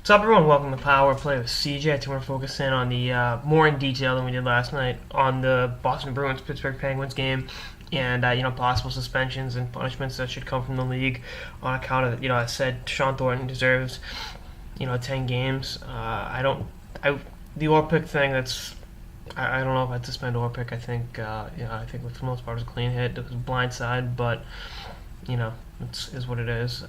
What's up, everyone? Welcome to Power Play with CJ. Today we're focusing on the more in detail than we did last night on the Boston Bruins Pittsburgh Penguins game, and possible suspensions and punishments that should come from the league on account of I said Sean Thornton deserves 10 games. The Orpik thing, I don't know if I'd suspend Orpik. I think I think for the most part it was a clean hit. It was blindside, but it is what it is.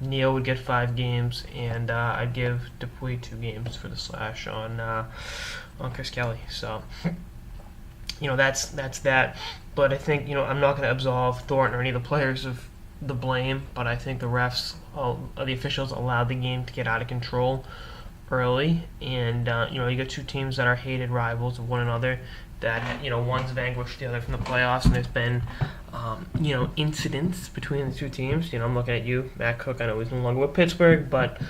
Neil would get 5 games, and I'd give Dupuis 2 games for the slash on Chris Kelly. So that's that. But I think I'm not going to absolve Thornton or any of the players of the blame. But I think the refs, the officials, allowed the game to get out of control early, and you got two teams that are hated rivals of one another. That one's vanquished the other from the playoffs, and there's been incidents between the two teams. I'm looking at you, Matt Cook. I know he's no longer with Pittsburgh, but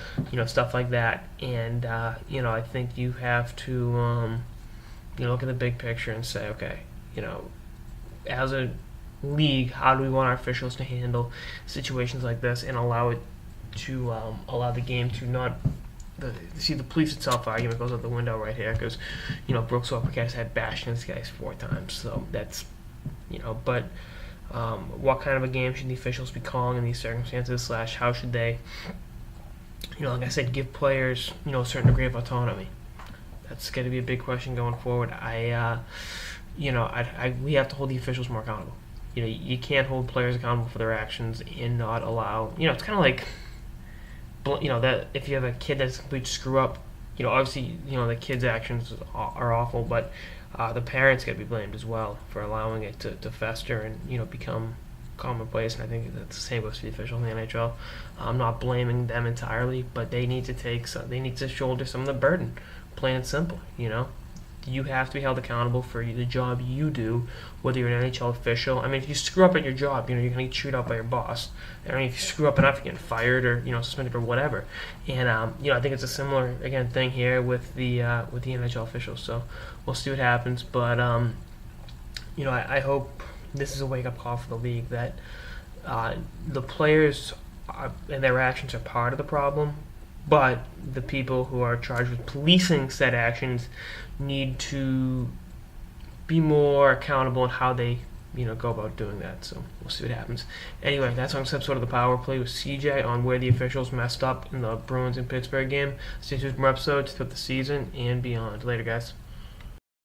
stuff like that. And I think you have to look at the big picture and say, okay, as a league, how do we want our officials to handle situations like this and allow the game to not. The police itself argument goes out the window right here because Brooks Orpik had bashed these guys 4 times, so that's but what kind of a game should the officials be calling in these circumstances? / how should they like I said, give players a certain degree of autonomy? That's going to be a big question going forward. We have to hold the officials more accountable. You can't hold players accountable for their actions and not allow. It's kind of like. That if you have a kid that's a complete screw up, obviously the kid's actions are awful, but the parents got to be blamed as well for allowing it to fester and become commonplace. And I think that's the same goes for the officials in the NHL. I'm not blaming them entirely, but they need to shoulder some of the burden, plain and simple. You have to be held accountable for the job you do, whether you're an NHL official. I mean, if you screw up at your job, you're going to get chewed out by your boss. I mean, if you screw up enough, you're getting fired or suspended or whatever. And I think it's a similar thing here with the NHL officials. So we'll see what happens. But I hope this is a wake up call for the league that the players and their actions are part of the problem. But the people who are charged with policing said actions need to be more accountable in how they, go about doing that. So we'll see what happens. Anyway, that's on this episode of the Power Play with CJ on where the officials messed up in the Bruins and Pittsburgh game. Stay tuned for more episodes throughout the season and beyond. Later, guys.